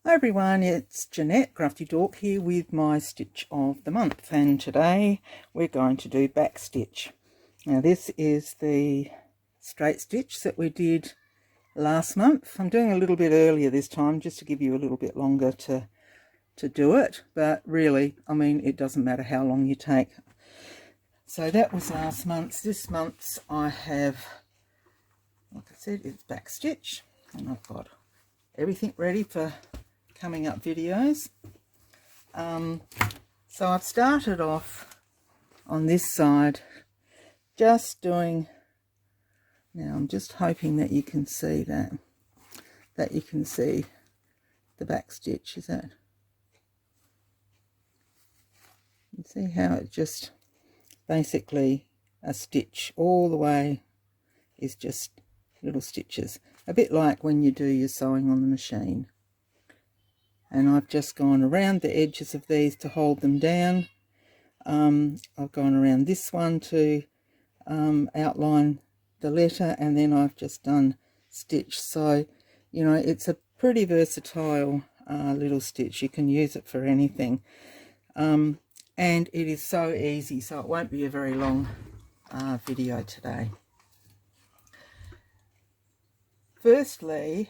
Hi everyone, it's Janette Dawkins here with my stitch of the month, and today we're going to do backstitch. Now this is the straight stitch that we did last month. I'm doing a little bit earlier this time just to give you a little bit longer to do it, but really, I mean, it doesn't matter how long you take. So that was last month's. This month's I have, like I said, it's backstitch, and I've got everything ready for coming up videos. So I've started off on this side just doing, now I'm just hoping that you can see that you can see the back stitch. Is that, you see how it just basically a stitch all the way is just little stitches, a bit like when you do your sewing on the machine. And I've just gone around the edges of these to hold them down. I've gone around this one to outline the letter, and then I've just done stitch. So, you know, it's a pretty versatile little stitch. You can use it for anything. And it is so easy, so it won't be a very long video today. Firstly,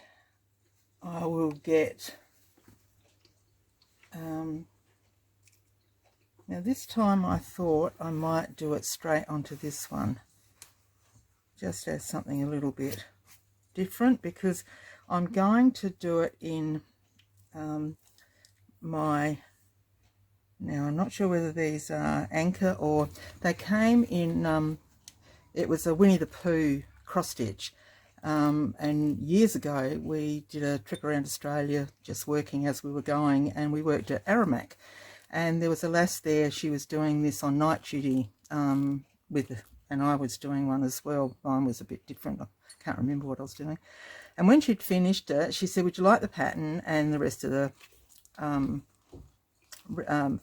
I will get... now this time I thought I might do it straight onto this one, just as something a little bit different, because I'm going to do it in my, now I'm not sure whether these are anchor or they came in, it was a Winnie the Pooh cross stitch. And years ago we did a trip around Australia just working as we were going, and we worked at Aramac, and there was a lass there, she was doing this on night duty and I was doing one as well. Mine was a bit different, I can't remember what I was doing. And when she'd finished it, she said, would you like the pattern and the rest of the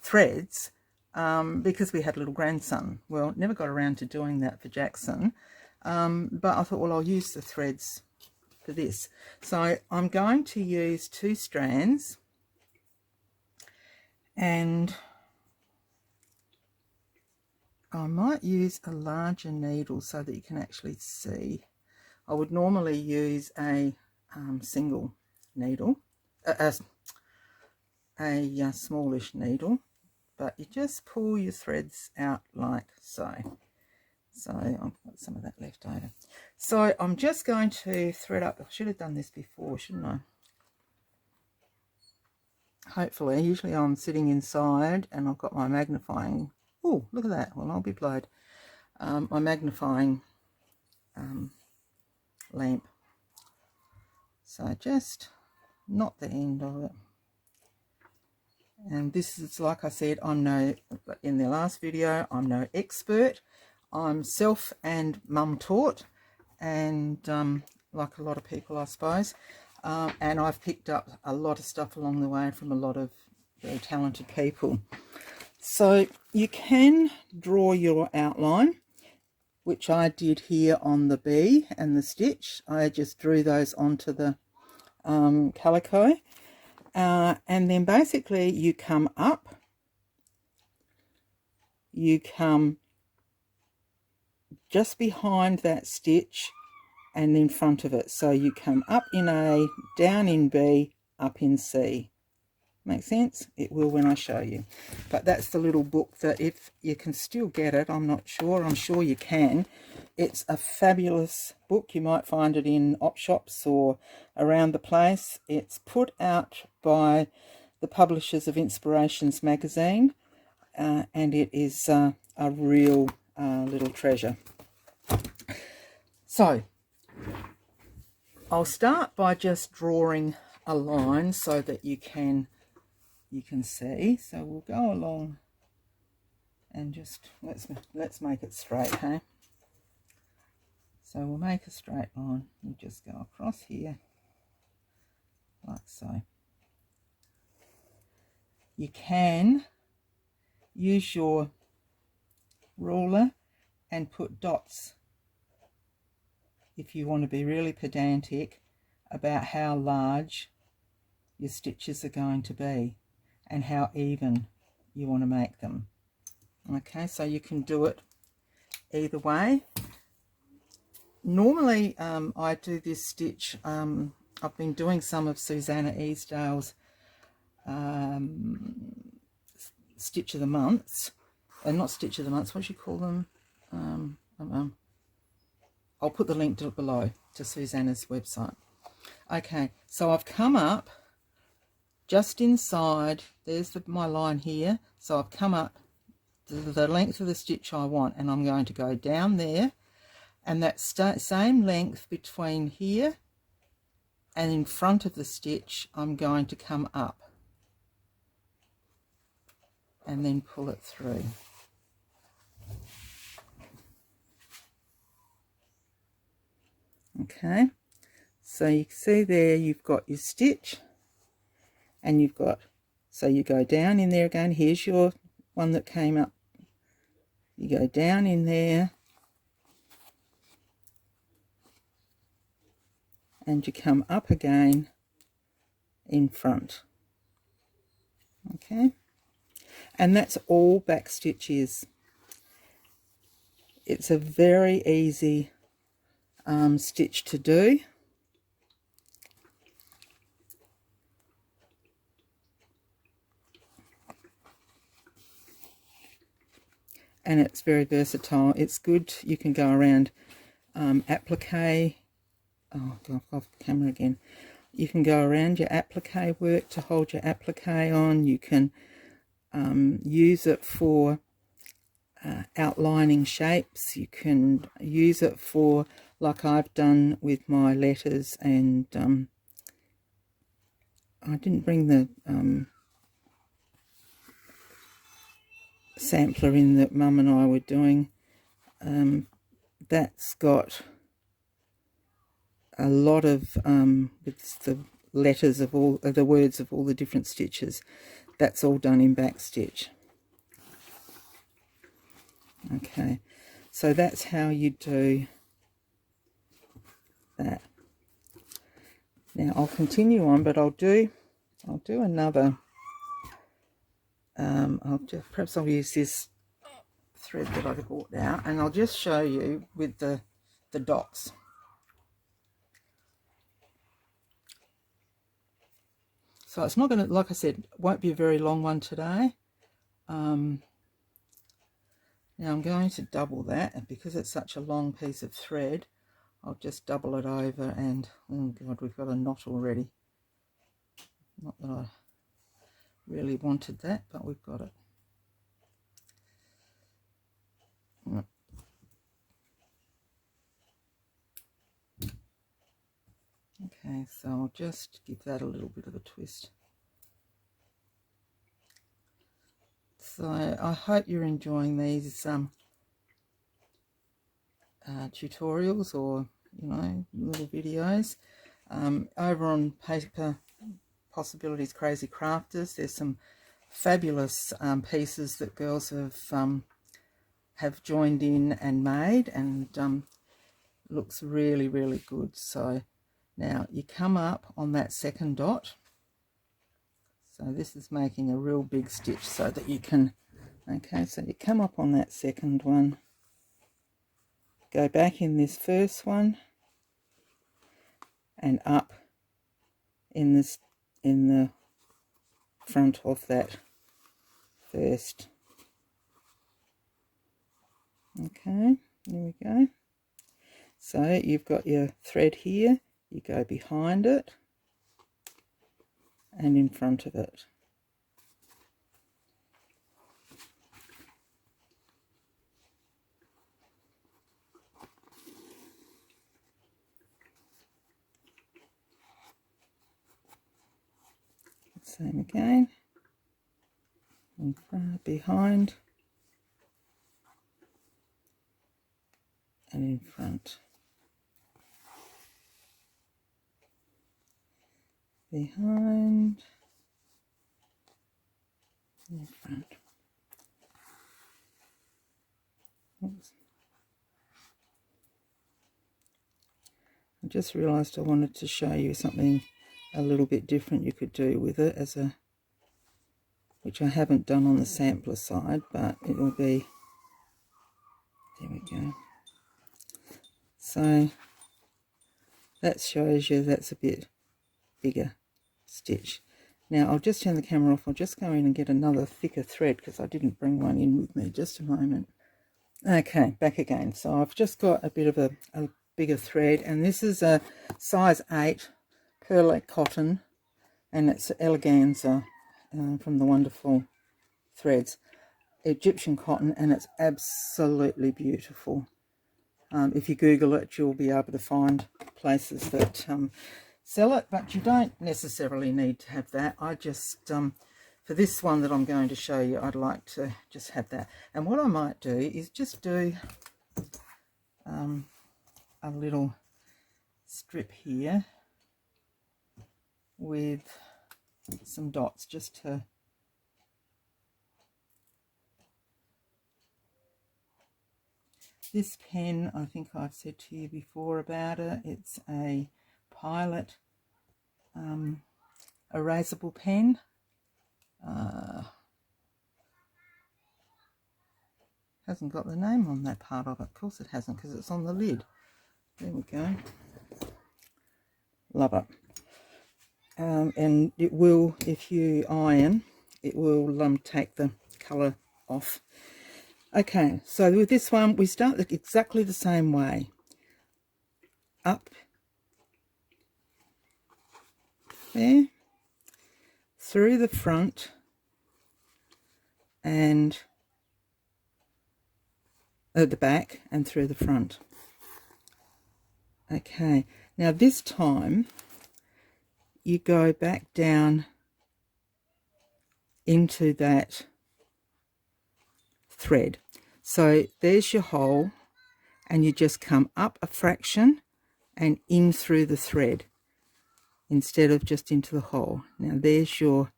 threads, because we had a little grandson. Well, never got around to doing that for Jackson. But I thought, well, I'll use the threads for this. So I'm going to use 2 strands, and I might use a larger needle so that you can actually see. I would normally use a single needle, a smallish needle, but you just pull your threads out like so. So I've got some of that left over. So I'm just going to thread up. I should have done this before, shouldn't I? Hopefully. Usually I'm sitting inside and I've got my magnifying. Oh, look at that. Well, I'll be blowed. My magnifying lamp. So just not the end of it. And this is, like I said, I'm no, in the last video, I'm no expert. I'm self and mum taught, and like a lot of people, I suppose, and I've picked up a lot of stuff along the way from a lot of very talented people. So you can draw your outline, which I did here on the bee and the stitch. I just drew those onto the calico, and then basically you come up, you come just behind that stitch and in front of it. So you come up in A, down in B, up in C. Make sense? It will when I show you. But that's the little book that, if you can still get it, I'm not sure. I'm sure you can. It's a fabulous book. You might find it in op shops or around the place. It's put out by the publishers of Inspirations magazine, and it is a real little treasure. So I'll start by just drawing a line so that you can see. So we'll go along and just let's make it straight, hey? So we'll make a straight line. You just go across here like so. You can use your ruler and put dots if you want to be really pedantic about how large your stitches are going to be and how even you want to make them. Okay, so you can do it either way. Normally I do this stitch, I've been doing some of Susanna Easdale's Stitch of the Months, and not Stitch of the Months, what do you call them? I'll put the link below to Susanna's website. Okay, so I've come up just inside, there's my line here, so I've come up the length of the stitch I want, and I'm going to go down there, and that same length between here and in front of the stitch I'm going to come up and then pull it through. Okay, so you can see there you've got your stitch, and you've got, so you go down in there again, here's your one that came up, you go down in there and you come up again in front. Okay, and that's all backstitch is. It's a very easy stitch to do. And it's very versatile. It's good. You can go around applique. Oh, God, off the camera again. You can go around your applique work to hold your applique on. You can use it for outlining shapes. You can use it for, like I've done with my letters, and I didn't bring the sampler in that Mum and I were doing. That's got a lot of with the letters of all the words of all the different stitches. That's all done in backstitch. Okay, so that's how you do that. Now I'll continue on, but I'll do another. Perhaps I'll use this thread that I bought out, and I'll just show you with the dots. So it's not going to, like I said, won't be a very long one today. Now I'm going to double that, and because it's such a long piece of thread, I'll just double it over, and oh God, we've got a knot already. Not that I really wanted that, but we've got it. Okay, so I'll just give that a little bit of a twist. So I hope you're enjoying these tutorials, or little videos. Over on Paper Possibilities Crazy Crafters, there's some fabulous pieces that girls have joined in and made, and looks really, really good. So now you come up on that second dot. So this is making a real big stitch so that you can, okay, so you come up on that second one, go back in this first one, and up in the front of that first. Okay, there we go. So you've got your thread here, you go behind it and in front of it. Same again, in front, behind, and in front. Behind, in front. Oops. I just realised I wanted to show you something a little bit different you could do with it, as a, which I haven't done on the sampler side, but it will be, there we go. So that shows you that's a bit bigger stitch. Now I'll just turn the camera off. I'll just go in and get another thicker thread because I didn't bring one in with me. Just a moment. Okay, back again. So I've just got a bit of a bigger thread, and this is a size 8 perlite cotton, and it's eleganza from the Wonderful Threads Egyptian cotton, and it's absolutely beautiful. If you Google it, you'll be able to find places that sell it, but you don't necessarily need to have that. I just, for this one that I'm going to show you, I'd like to just have that. And what I might do is just do a little strip here with some dots, just to this pen, I think I've said to you before about it. It's a Pilot erasable pen. Hasn't got the name on that part of it. Of course it hasn't, because it's on the lid. There we go. Love it. And it will, if you iron, it will take the colour off. Okay, so with this one, we start exactly the same way. Up there, through the front, and at the back, and through the front. Okay, now this time you go back down into that thread. So there's your hole, and you just come up a fraction and in through the thread instead of just into the hole. Now there's your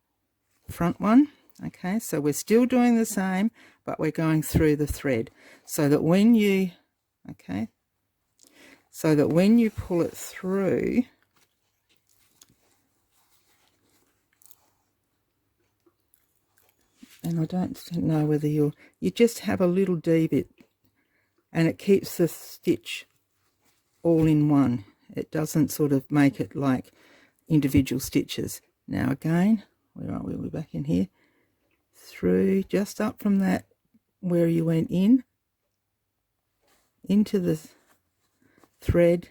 front one. Okay, so we're still doing the same, but we're going through the thread, so that when you, okay, so that when you pull it through, and I don't know whether you just have a little D bit, and it keeps the stitch all in one. It doesn't sort of make it like individual stitches. Now again, where are we? We're back in here. Through, just up from that where you went in, into the thread,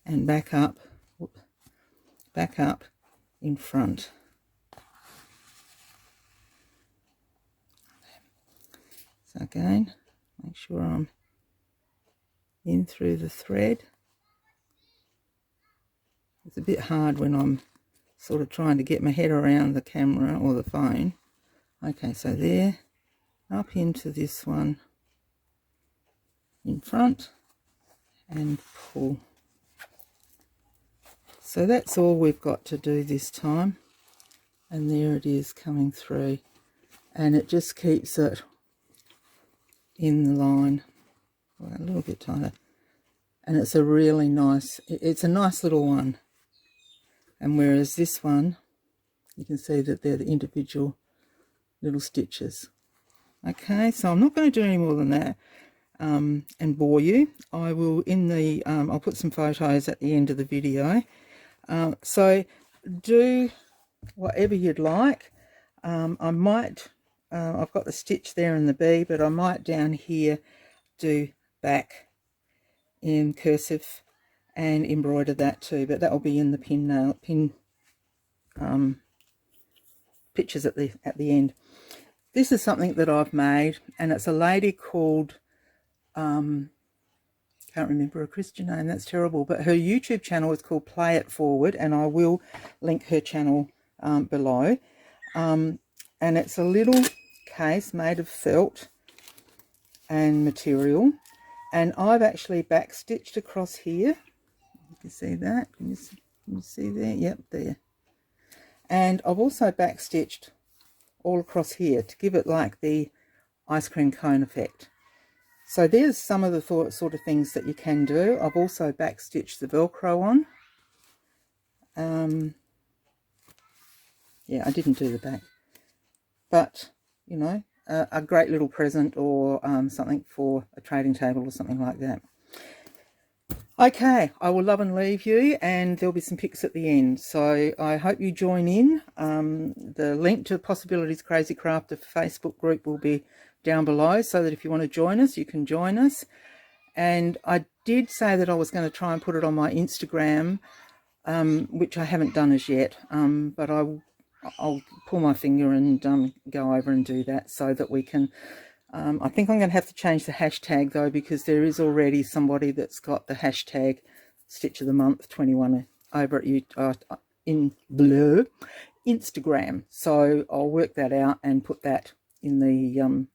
and back up in front. So again, make sure I'm in through the thread. It's a bit hard when I'm sort of trying to get my head around the camera or the phone. Okay, so there, up into this one in front, and pull. So that's all we've got to do this time, and there it is coming through, and it just keeps it in the line. Well, a little bit tighter, and it's a really nice, it's a nice little one. And whereas this one, you can see that they're the individual little stitches. Okay, so I'm not going to do any more than that and bore you. I will I'll put some photos at the end of the video. So do whatever you'd like. I might, I've got the stitch there in the B, but I might down here do back in cursive and embroider that too, but that will be in the pin pictures at the end. This is something that I've made, and it's a lady called can't remember her Christian name, that's terrible, but her YouTube channel is called Play It Forward, and I will link her channel below. And it's a little case made of felt and material, and I've actually backstitched across here. You can see that. Can you see there? Yep, there. And I've also backstitched all across here to give it like the ice cream cone effect. So there's some of the sort of things that you can do. I've also backstitched the Velcro on, Yeah, I didn't do the back, but you know, a great little present, or something for a trading table or something like that. Okay, I will love and leave you, and there'll be some pics at the end, so I hope you join in. The link to Possibilities Crazy Crafter Facebook group will be down below, so that if you want to join us, you can join us. And I did say that I was going to try and put it on my Instagram, which I haven't done as yet, but I'll pull my finger and go over and do that, so that we can. I think I'm going to have to change the hashtag though, because there is already somebody that's got the hashtag Stitch of the Month 21 over at you in blue Instagram. So I'll work that out and put that in the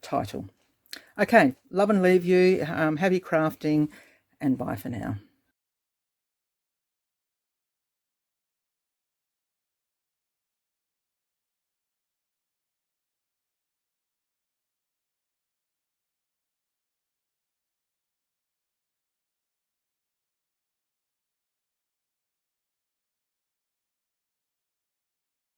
title. Okay, love and leave you. Happy crafting, and bye for now.